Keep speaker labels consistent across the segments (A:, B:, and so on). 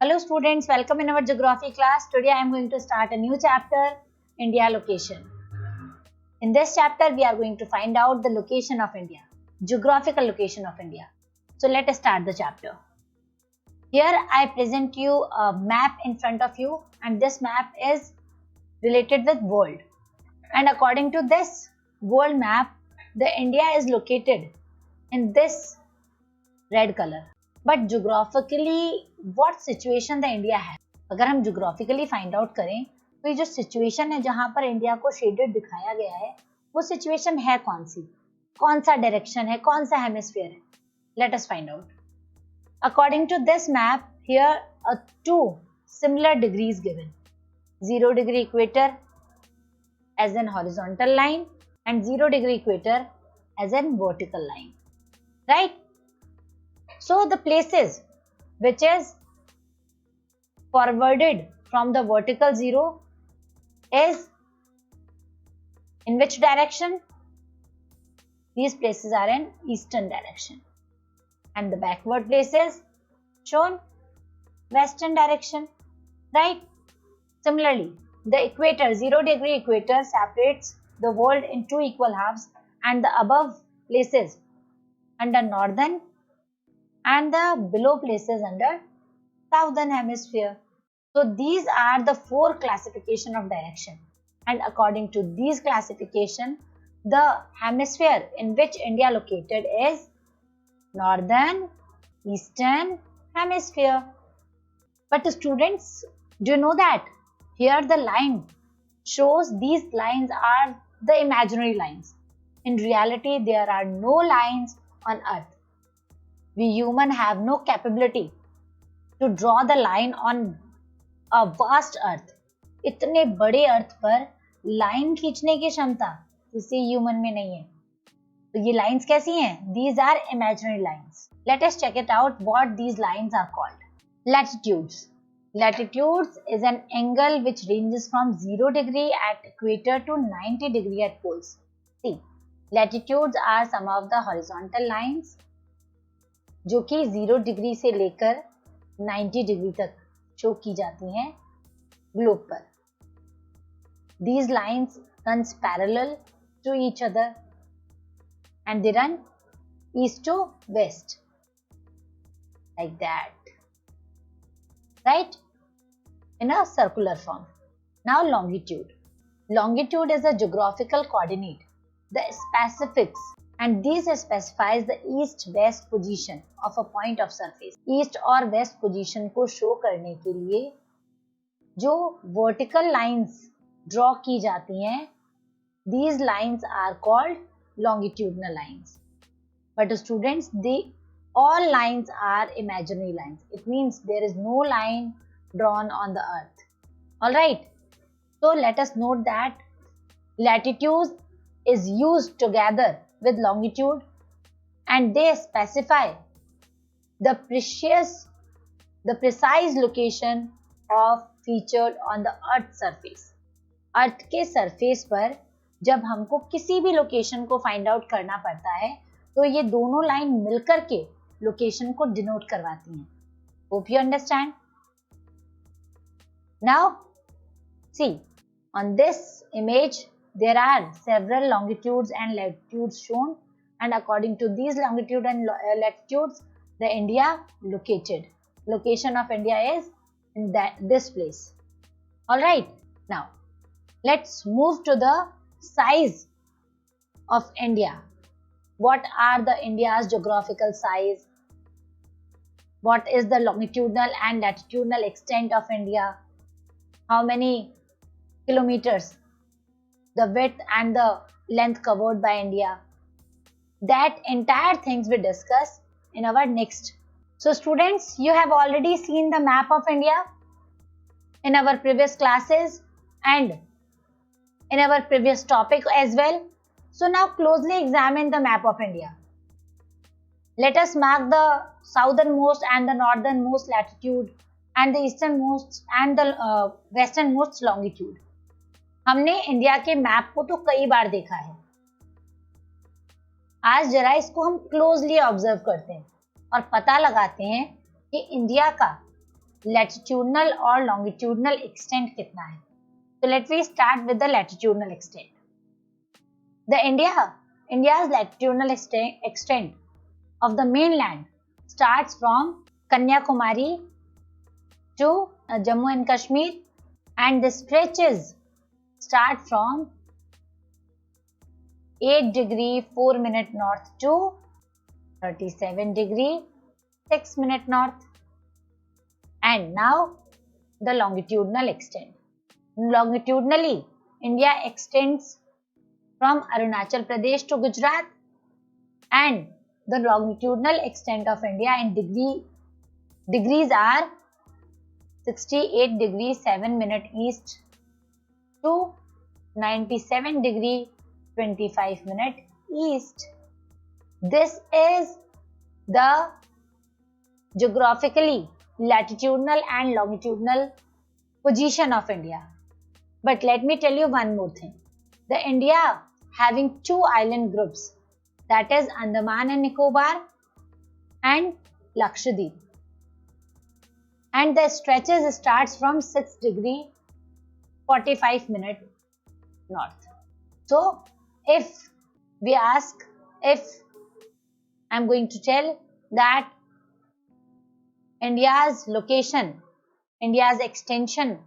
A: Hello students, welcome in our geography class. Today I am going to start a new chapter, India location. In this chapter we are going to find out the location of India, geographical location of India. So let us start the chapter. Here I present you a map in front of you, and this map is related with world. And according to this world map, the India is located in this red color. But geographically what situation the India है, अगर हम geographically find out करें तो ये जो situation है जहां पर इंडिया को शेडेड दिखाया गया है वो सिचुएशन है कौन सी, कौन सा डायरेक्शन है, कौन सा हेमिस्फीयर है. Let us find out. According to this map here to similar degrees given. 0 degree equator as an horizontal line and 0 degree equator as an vertical line, right? So the places which is forwarded from the vertical 0 is in which direction? These places are in eastern direction, and the backward places shown western direction, right? Similarly, the equator, 0 degree equator separates the world in two equal halves, and the above places under northern and the below places under southern hemisphere. So these are the four classification of direction, and according to these classification, the hemisphere in which India located is northern eastern hemisphere. But students, do you know that here the line shows these lines are the imaginary lines. In reality, there are no lines on earth. We human have no capability to draw the line on a vast earth. इतने बड़े अर्थ पर line खींचने की क्षमता किसी human में नहीं है. तो ये लाइंस कैसी हैं? These are imaginary lines. Let us check it out what these lines are called. Latitudes. Latitudes is an angle which ranges from 0 degree at equator to 90 degree at poles. See, latitudes are some of the horizontal lines जो कि 0 degree से लेकर 90 degree तक show की जाती हैं globe पर. These lines runs parallel to each other and they run east to west like that, right? In a circular form. Now longitude. Longitude is a geographical coordinate, the specifics, and these specifies the east-west position of a point of surface. East और west position को show करने के लिए जो vertical lines draw की जाती हैं, these lines are called longitudinal lines. But students, all lines are imaginary lines. It means there is no line drawn on the earth. Alright, so let us note that latitude is used together with longitude and they specify the precise location of featured on the earth surface. अर्थ के surface पर जब हमको किसी भी location को find out करना पड़ता है तो ये दोनों लाइन मिलकर के लोकेशन को डिनोट करवाती हैं. Hope you understand. Now see on this image there are several longitudes and latitudes shown, and according to these longitude and latitudes the location of India is in this place. All right, now let's move to the size of India. What are the India's geographical size? What is the longitudinal and latitudinal extent of India? How many kilometers the width and the length covered by India? That entire things we discuss in our next. So students, you have already seen the map of India in our previous classes and in our previous topic as well. So now closely examine the map of India. Let us mark the southernmost and the northernmost latitude and the easternmost and the westernmost longitude. हमने India के map को तो कई बार देखा है. आज जरा इसको हम क्लोजली ऑब्जर्व करते हैं और पता लगाते हैं कि इंडिया का लैटिट्यूडनल और लॉन्गिट्यूडनल एक्सटेंट कितना है. So let me start with the latitudinal extent. The India's latitudinal extent of the mainland starts from Kanyakumari to Jammu and Kashmir, and the stretches start from 8 degree 4 minute north to 37 degree 6 minute north. And now the longitudinal extent. Longitudinally, India extends from Arunachal Pradesh to Gujarat, and the longitudinal extent of India in degrees are 68 degree 7 minute east to 97 degree 25 minute east. This is the geographically latitudinal and longitudinal position of India. But let me tell you one more thing. The India having two island groups, that is Andaman and Nicobar and Lakshadweep. And the stretches starts from 6 degree 45 minute north. So if we ask, if I'm going to tell that India's location, India's extension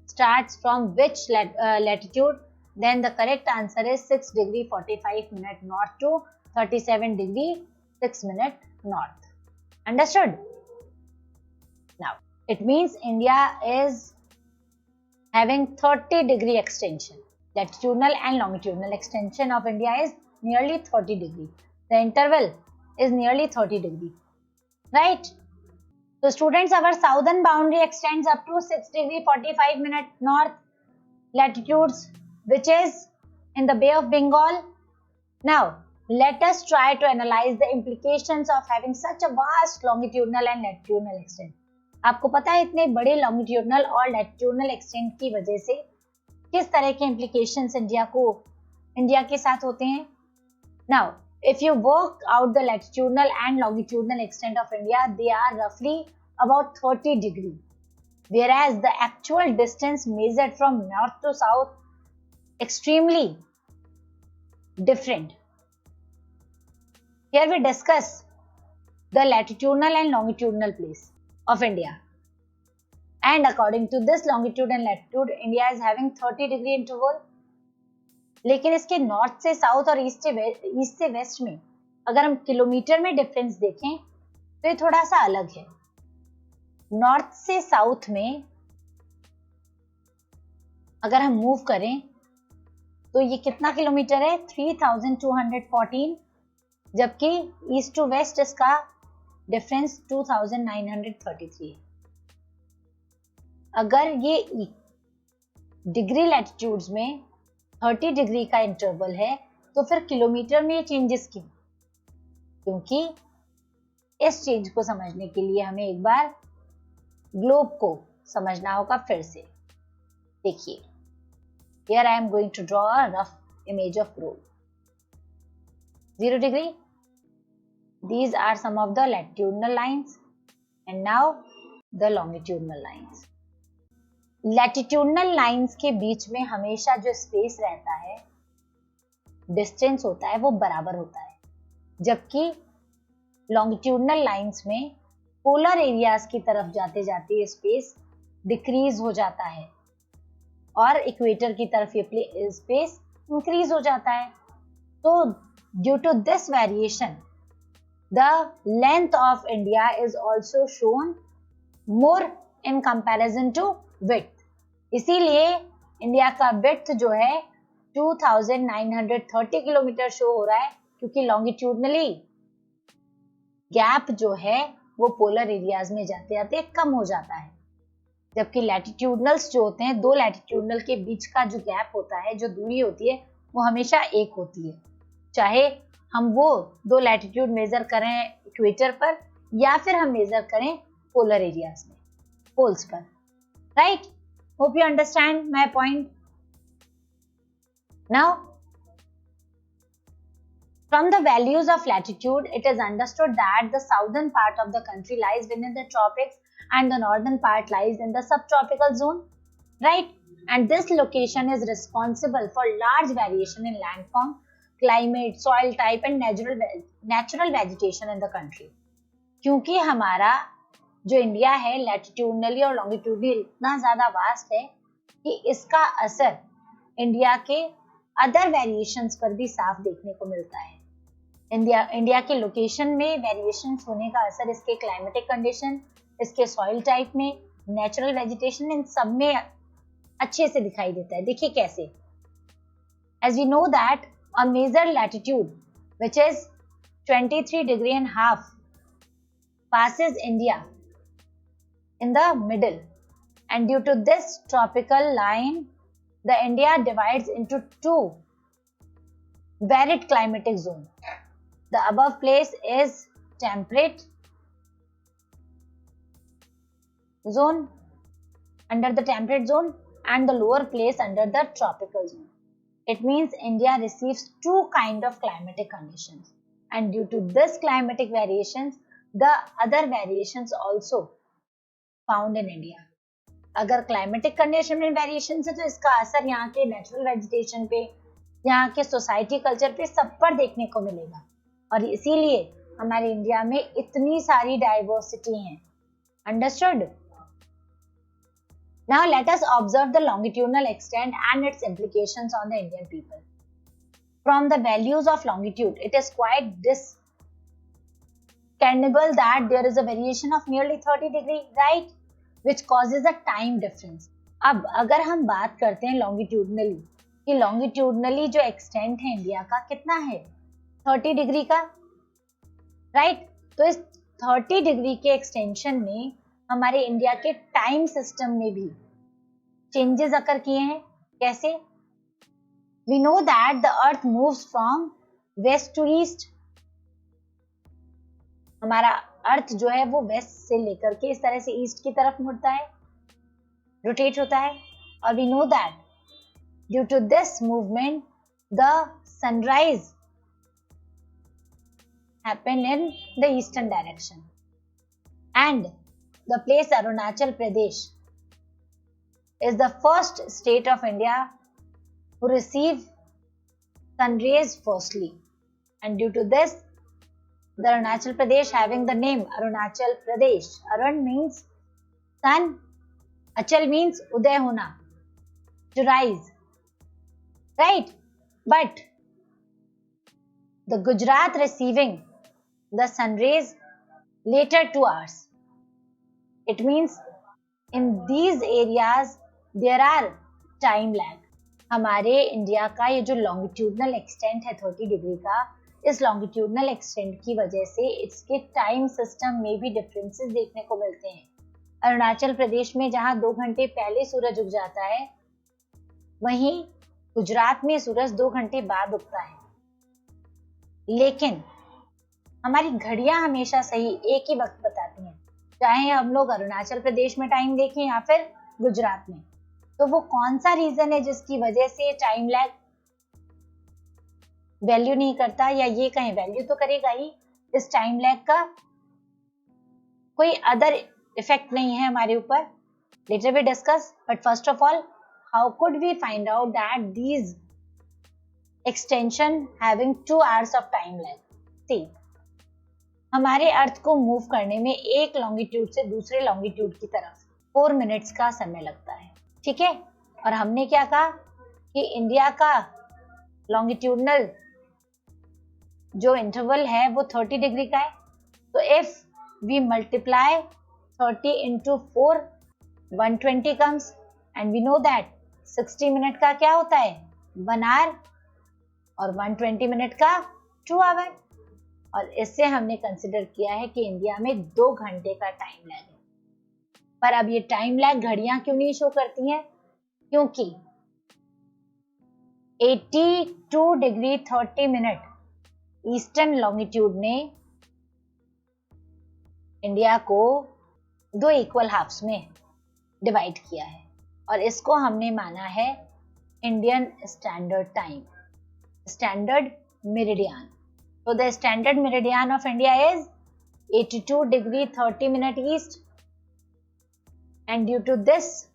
A: starts from which latitude, then the correct answer is 6 degree 45 minute north to 37 degree 6 minute north. Understood? Now, it means India is having 30 degree extension. Latitudinal and longitudinal extension of India is nearly 30 degree. The interval is nearly 30 degree. Right? So students, our southern boundary extends up to 6 degree 45 minute north latitudes, which is in the Bay of Bengal. Now, let us try to analyze the implications of having such a vast longitudinal and latitudinal extent. आपको पता है इतने बड़े longitudinal और latitudinal extent की वजह से किस तरह के implications इंडिया के साथ होते हैं. Now, if you work out the latitudinal and longitudinal extent of India, they are roughly about 30 degree, whereas the actual distance measured from north to south extremely different. Here we discuss the latitudinal and longitudinal place of India. And according to this longitude and latitude, India is having 30 degree interval. लेकिन इसके north से south और east से waste में अगर हम kilometre में difference देखें तो ये थोड़ा सा अलग है. नॉर्थ से साउथ में अगर हम मूव करें तो ये कितना किलोमीटर है? 3214, जबकि ईस्ट टू वेस्ट इसका डिफरेंस 2933 है. अगर ये डिग्री लैटिट्यूड्स में 30 डिग्री का इंटरवल है तो फिर किलोमीटर में ये चेंजेस क्यों? क्योंकि इस चेंज को समझने के लिए हमें एक बार ग्लोब को समझना होगा फिर से. देखिए, here I am going to draw a rough image of globe. 0 degree. These are some of the latitudinal lines, and now the longitudinal lines. Latitudinal lines के बीच में हमेशा जो स्पेस रहता है, डिस्टेंस होता है, वो बराबर होता है, जबकि लॉन्गिट्यूडनल लाइंस में पोलर एरियाज की तरफ जाते जाते स्पेस डिक्रीज हो जाता है और इक्वेटर की तरफ ये स्पेस इंक्रीज हो जाता है. तो due to this variation the length of India is also shown more in comparison to width. इसीलिए इंडिया का विड्थ जो है 2930 किलोमीटर शो हो रहा है, क्योंकि लॉन्गिट्यूडनली गैप जो है वो पोलर एरियाज में जाते जाते कम हो जाता है, जबकि लैटिट्यूडनल्स जो होते हैं, दो लैटिट्यूडनल के बीच का जो गैप होता है, जो दूरी होती है, वो हमेशा एक होती है, चाहे हम वो दो लैटिट्यूड मेजर करें इक्वेटर पर या फिर हम मेजर करें पोलर एरियाज में, पोल्स पर. Right? Hope you understand my point. Now from the values of latitude, it is understood that the southern part of the country lies within the tropics and the northern part lies in the subtropical zone, right? And this location is responsible for large variation in landform, climate, soil type and natural vegetation in the country. क्योंकि हमारा जो India है लैटिट्यूडनली और longitudinally इतना ज्यादा vast है कि इसका असर इंडिया के अदर वेरिएशंस पर भी साफ देखने को मिलता है. इंडिया के लोकेशन में वेरिएशंस होने का असर इसके क्लाइमेटिक कंडीशन, इसके सॉइल टाइप में, नेचुरल वेजिटेशन, इन सब में अच्छे से दिखाई देता है. देखिए कैसे. As we know that a major latitude which is 23.5 passes India in the middle, and due to this tropical line the India divides into two varied climatic zones. The above place is temperate zone, under the temperate zone, and the lower place under the tropical zone. It means India receives two kind of climatic conditions, and due to this climatic variations the other variations also found in India. अगर climatic condition में variation है तो इसका असर यहाँ के natural vegetation पे, यहाँ के सोसाइटी कल्चर पे, सब पर देखने को मिलेगा. और इसीलिए हमारे इंडिया में इतनी सारी डाइवर्सिटी हैं. Understood? Now let us observe the longitudinal extent and its implications on the Indian people. From the values of longitude, it is quite discernible that there is a variation of nearly 30 degrees, right? Which causes a time difference. अब अगर हम बात करते हैं longitudinally, कि longitudinally जो extent है India का कितना है? 30 डिग्री का, right? तो इस 30 डिग्री के एक्सटेंशन में हमारे इंडिया के टाइम सिस्टम में भी चेंजेस अकर किए हैं. कैसे? We know that the earth moves from west to east. हमारा अर्थ जो है वो वेस्ट से लेकर के इस तरह से ईस्ट की तरफ मुड़ता है, रोटेट होता है. और we know that due to this movement the sunrise happen in the eastern direction, and the place Arunachal Pradesh is the first state of India who receive sun rays firstly, and due to this the Arunachal Pradesh having the name Arunachal Pradesh. Arun means sun, Achal means uday hona, to rise, right? But the Gujarat receiving the sun rays later 2 hours. It means in these areas there are time lag. हमारे India का ये जो longitudinal extent है 30 degree का, इस longitudinal extent की वजह से इसके टाइम सिस्टम में भी डिफरेंसेस देखने को मिलते हैं. अरुणाचल प्रदेश में जहां 2 घंटे पहले सूरज उग जाता है, वहीं गुजरात में सूरज 2 घंटे बाद उगता है. लेकिन हमारी घड़ियां हमेशा सही एक ही वक्त बताती हैं, चाहे हम लोग अरुणाचल प्रदेश में टाइम देखें या फिर गुजरात में. तो वो कौन सा रीजन है जिसकी वजह से टाइम लैग वैल्यू नहीं करता, या ये कहें वैल्यू तो करेगा ही, इस टाइम लैग का कोई अदर इफेक्ट नहीं है हमारे ऊपर. Later we discuss, but first of all how could we find out that these extension having 2 hours of time lag. See, हमारे अर्थ को मूव करने में एक लॉन्गिट्यूड से दूसरे लॉन्गिट्यूड की तरफ 4 मिनट्स का समय लगता है. ठीक है, और हमने क्या कहा कि इंडिया का लॉन्गिट्यूडनल जो इंटरवल है वो 30 डिग्री का है. तो if we multiply 30 into 4, 120 comes, and we know that 60 minute का क्या होता है 1 hour, और 120 मिनट का 2 hour. और इससे हमने कंसिडर किया है कि इंडिया में 2 घंटे का टाइम लैग है. पर अब ये टाइम लैग घड़ियां क्यों नहीं शो करती हैं? क्योंकि 82 डिग्री 30 मिनट ईस्टर्न लॉन्गिट्यूड ने इंडिया को 2 इक्वल हाफ्स में डिवाइड किया है, और इसको हमने माना है Indian standard time, standard meridian. So the standard meridian of India is 82 degree 30 minute east and due to this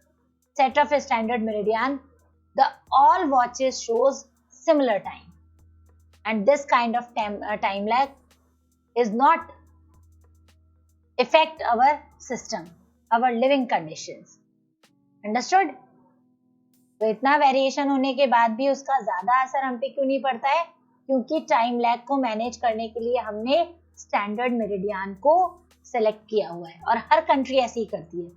A: set of standard meridian, the all watches shows similar time, and this kind of time lag is not affect our system, our living conditions. Understood? तो इतना variation होने के बाद भी उसका ज्यादा असर हम पे क्यों नहीं पड़ता है? क्योंकि टाइम लैग को मैनेज करने के लिए हमने स्टैंडर्ड मेरिडियन को सेलेक्ट किया हुआ है, और हर कंट्री ऐसी ही करती है.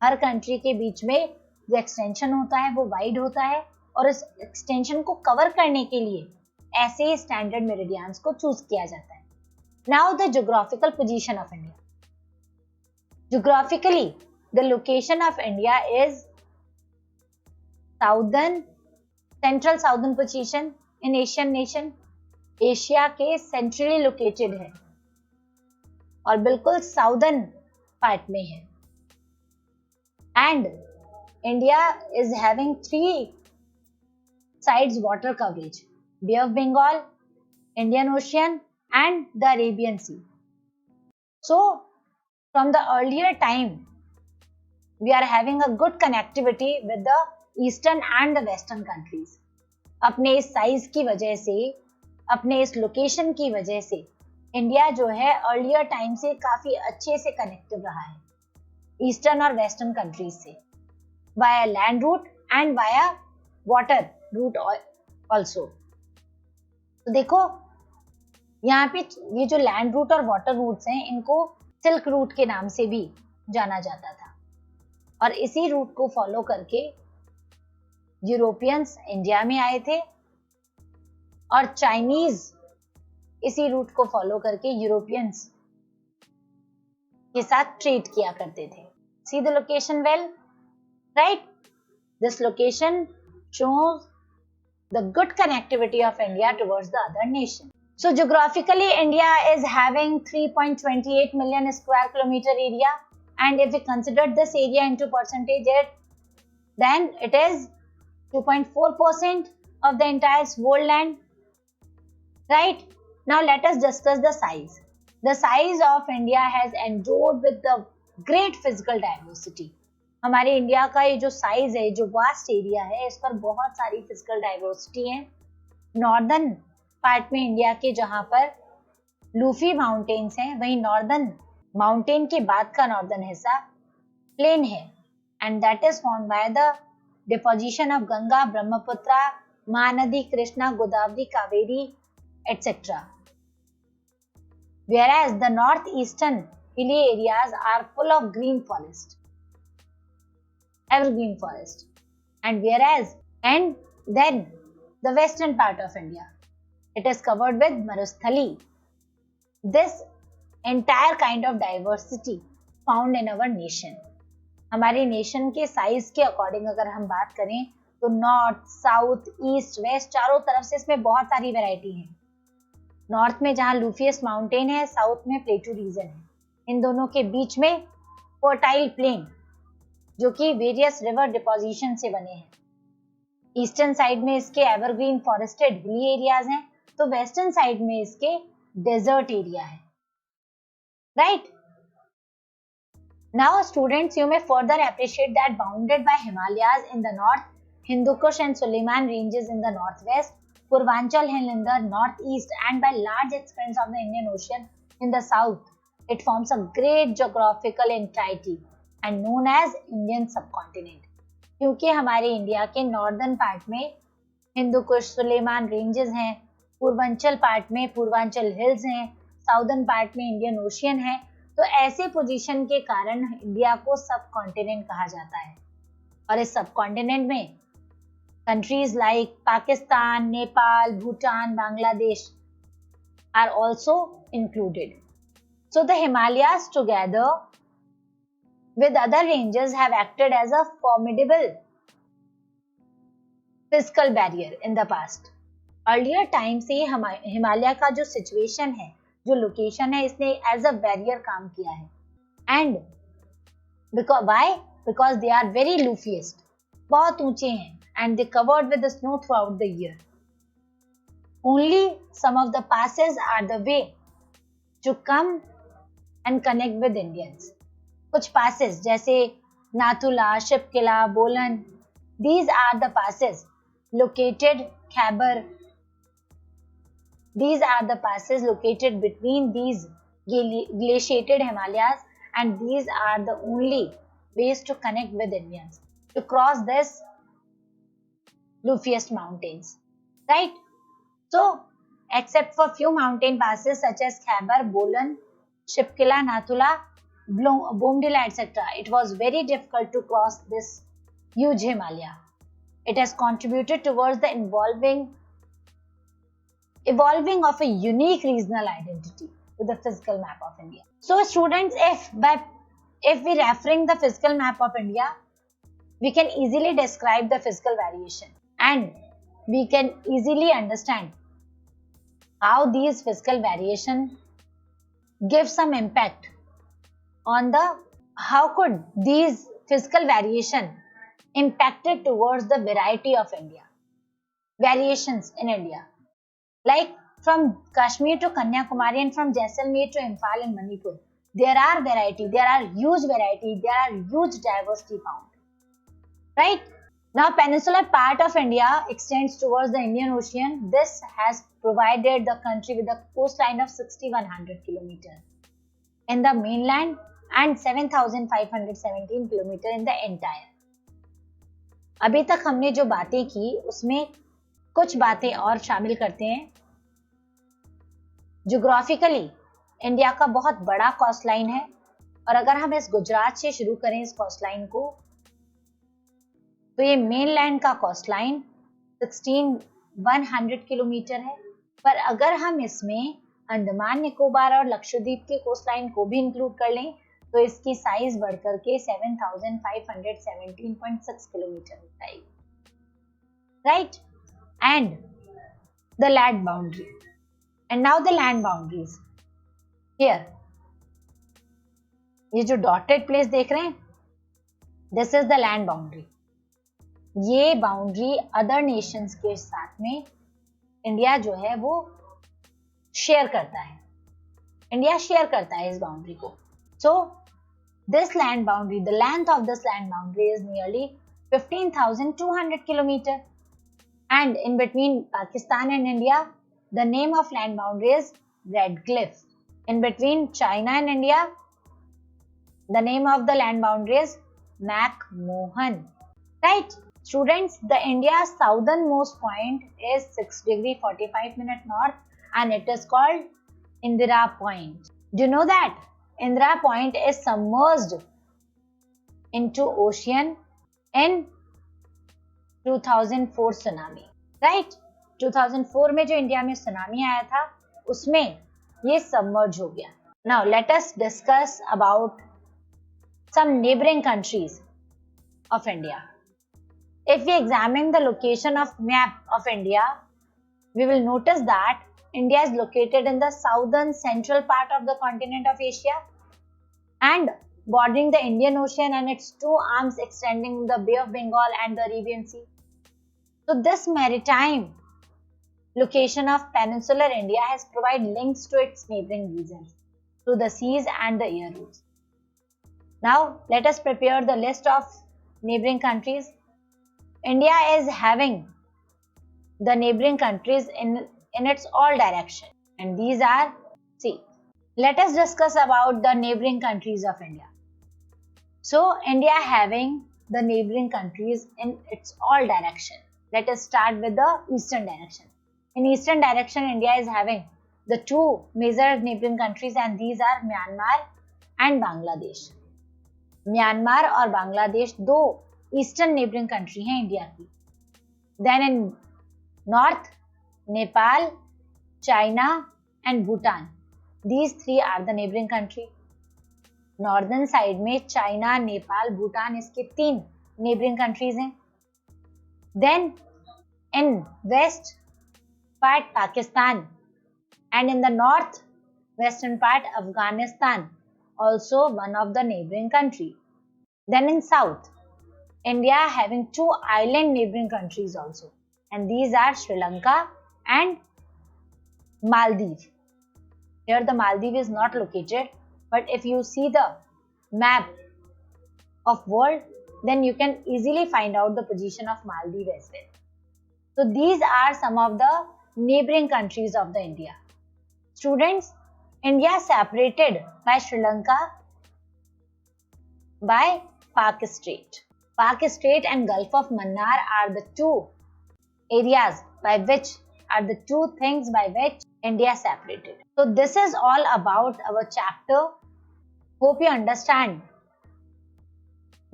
A: हर कंट्री के बीच में जो एक्सटेंशन होता है वो वाइड होता है, और इस एक्सटेंशन को कवर करने के लिए ऐसे स्टैंडर्ड मेरिडियंस को चूज किया जाता है. Now the geographical position of India. Geographically the location of India is southern, central southern position in Asian nation. Asia के सेंट्रली लोकेटेड है और बिल्कुल साउदर्न पार्ट में है. And India is having 3 sides water coverage: Bay of Bengal, Indian Ocean and the Arabian Sea. So from the earlier time we are having a good connectivity with the eastern and the western countries. अपने इस size की वजह से, अपने इस location की वजह से इंडिया जो है अर्लियर टाइम से काफी अच्छे से कनेक्टेड रहा है ईस्टर्न और वेस्टर्न कंट्रीज से, via land route and via water route also. तो देखो यहाँ पे ये जो लैंड रूट और वाटर रूट्स हैं इनको सिल्क रूट के नाम से भी जाना जाता था, और इसी रूट को फॉलो करके यूरोपियंस इंडिया में आए थे और चाइनीज इसी रूट को फॉलो करके यूरोपियंस के साथ ट्रेड किया करते थे. See the location well, right? This location shows the good connectivity of India towards the other nation. So geographically India is having 3.28 million square kilometer area, and if we consider this area into percentage, then it is 2.4% of the entire world land. Right? Now let us discuss the size. The size of India has endowed with the great physical diversity. हमारे India का ये जो size है, जो vast area है, इस पर बहुत सारी फिजिकल डाइवर्सिटी है. नॉर्दर्न पार्ट में इंडिया के जहां पर लूफी माउंटेन्स हैं, वहीं नॉर्दर्न माउंटेन के बाद का नॉर्दर्न हिस्सा प्लेन है, and that is formed by the deposition of Ganga, Brahmaputra, Mahanadi, Krishna, Godavari, Kaveri etcetera. whereas the northeastern hilly areas are full of green forest, evergreen forest, and then the western part of India, it is covered with Marusthali. This entire kind of diversity found in our nation. हमारे nation के size के according अगर हम बात करें तो north, south, east, waste चारों तरफ से इसमें बहुत सारी वैरायटी है. नॉर्थ में जहां लूफियस्ट माउंटेन है, साउथ में प्लेटू रीजन है, इन दोनों के बीच में फर्टाइल प्लेन जो कि वेरियस रिवर डिपोजिशन से बने हैं. ईस्टर्न साइड में इसके एवरग्रीन फॉरेस्टेड हिली एरियाज हैं, तो वेस्टर्न साइड में इसके डेजर्ट एरिया है. Right? Now students, you may further appreciate that bounded by Himalayas in the north, Hindu Kush and Suleiman ranges in the northwest, Purvanchal hill in the northeast, and by large expanse of the Indian Ocean in the south, it forms a great geographical entity and known as Indian subcontinent. क्योंकि हमारे India के northern part में Hindu Kush, Suleman ranges हैं, Purvanchal part में Purvanchal hills हैं, southern part में Indian ocean है, तो ऐसे पोजीशन के कारण इंडिया को सब कॉन्टिनेंट कहा जाता है. और इस सब कॉन्टिनेंट में countries like Pakistan, Nepal, Bhutan, Bangladesh are also included. So the Himalayas together with other ranges have acted as a formidable physical barrier in the past. Earlier time से हिमालय का जो सिचुएशन है, जो लोकेशन है, इसने एज अ बैरियर काम किया है. And because they are very loftiest, बहुत ऊंचे हैं, and they covered with the snow throughout the year. Only some of the passes are the way to come and connect with Indians. कुछ passes जैसे Nathula, Shipkila, Bolan. These are the passes located Khyber. These are the passes located between these glaciated Himalayas, and these are the only ways to connect with Indians to cross this loftiest mountains, right? So, except for few mountain passes such as Khyber, Bolan, Shipkila, Nathula, Bomdila, etc., it was very difficult to cross this huge Himalaya. It has contributed towards the evolving of a unique regional identity to the physical map of India. So, students, if we referring the physical map of India, we can easily describe the physical variation, and we can easily understand how these physical variation give some impact on the how could these physical variation impacted towards the variety of India, variations in India, like from Kashmir to Kanyakumari and from Jaisalmer to Imphal and Manipur. There are variety, there are huge variety, there are huge diversity found, right? Now, peninsular part of India extends towards the Indian Ocean. This has provided the country with a coastline of 6,100 kilometers in the mainland and 7,517 kilometers in the entire. अभी तक हमने जो बातें की उसमें कुछ बातें और शामिल करते हैं. ज्योग्राफिकली इंडिया का बहुत बड़ा कोस्ट लाइन है, और अगर हम इस गुजरात से शुरू करें इस कोस्ट लाइन को, तो ये मेनलैंड का कोस्ट लाइन 16,100 किलोमीटर है. पर अगर हम इसमें अंडमान निकोबार और लक्षद्वीप के कोस्ट लाइन को भी इंक्लूड कर लें तो इसकी साइज बढ़कर के 7,517.6 किलोमीटर हो जाएगी, right? And the land boundary, and now the land boundaries here. ये जो डॉटेड प्लेस देख रहे हैं, this is the land boundary. ये बाउंड्री अदर नेशंस के साथ में इंडिया जो है वो शेयर करता है. इंडिया शेयर करता है इस बाउंड्री को. So this land boundary, the length of this land boundary is nearly 15,200 kilometre. And in between Pakistan and India the name of land boundary is red Cliff. In between China and India the name of the land boundary is McMahon, right? Students, the India's southernmost point is 6 degree 45 minute north, and it is called Indira Point. Do you know that Indira Point is submerged into ocean in 2004 tsunami, right? 2004 में जो India में tsunami आया था उसमें ये submerge हो गया. Now let us discuss about some neighboring countries of India. If we examine the location of map of India, we will notice that India is located in the southern central part of the continent of Asia and bordering the Indian Ocean and its two arms extending the Bay of Bengal and the Arabian Sea. So this maritime location of peninsular India has provided links to its neighboring regions through the seas and the air routes. Now let us prepare the list of neighboring countries. India is having the neighboring countries in its all direction, and these are, see, let us discuss about the neighboring countries of India. So India having the neighboring countries in its all direction. Let us start with the eastern direction. In eastern direction, India is having the two major neighboring countries, and these are Myanmar and Bangladesh. Myanmar और बांग्लादेश दो eastern neighbouring country हैं India की. Then in north Nepal, China and Bhutan. These three are the neighbouring country. Northern side में China, Nepal, Bhutan, इसके तीन neighbouring countries हैं. Then in west part Pakistan, and in the north western part Afghanistan, also one of the neighboring country. Then in south, India having two island neighboring countries also, and these are Sri Lanka and Maldives. Here the Maldives is not located, but if you see the map of world, then you can easily find out the position of Maldives as well. So these are some of the neighboring countries of the India. Students, India separated by Sri Lanka by Pak Strait. Pak Strait and Gulf of Mannar are the two areas by which are the two things by which India separated. So this is all about our chapter. Hope you understand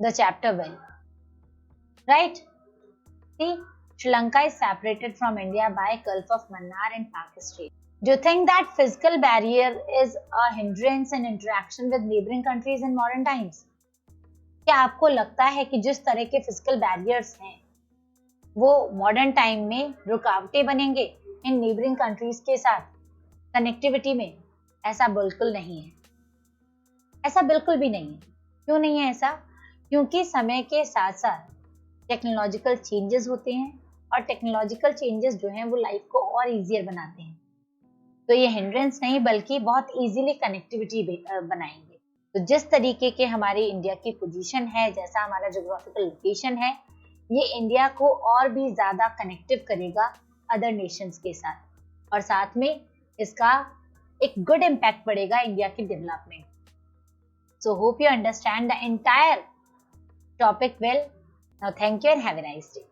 A: the chapter well. Right? See, Sri Lanka is separated from India by Gulf of Mannar and Pak Strait. Do you think that physical barrier is a hindrance in interaction with neighboring countries in modern times? क्या आपको लगता है कि जिस तरह के physical barriers हैं वो मॉडर्न टाइम में रुकावटें बनेंगे इन नेबरिंग कंट्रीज के साथ कनेक्टिविटी में? ऐसा बिल्कुल नहीं है, ऐसा बिल्कुल भी नहीं है। क्यों नहीं है ऐसा? क्योंकि समय के साथ साथ टेक्नोलॉजिकल चेंजेस होते हैं और टेक्नोलॉजिकल चेंजेस जो हैं वो लाइफ को और इजियर बनाते हैं। तो ये हिंड्रेंस नहीं बल्कि बहुत इजीली कनेक्टिविटी बनाएंगे। तो जिस तरीके के हमारी इंडिया की पोजीशन है, जैसा हमारा ज्योग्राफिकल लोकेशन है, ये इंडिया को और भी ज्यादा कनेक्टिव करेगा अदर नेशंस के साथ और साथ में इसका एक गुड इम्पैक्ट पड़ेगा इंडिया की development. So hope you understand the entire topic well. Now thank you and have a nice day.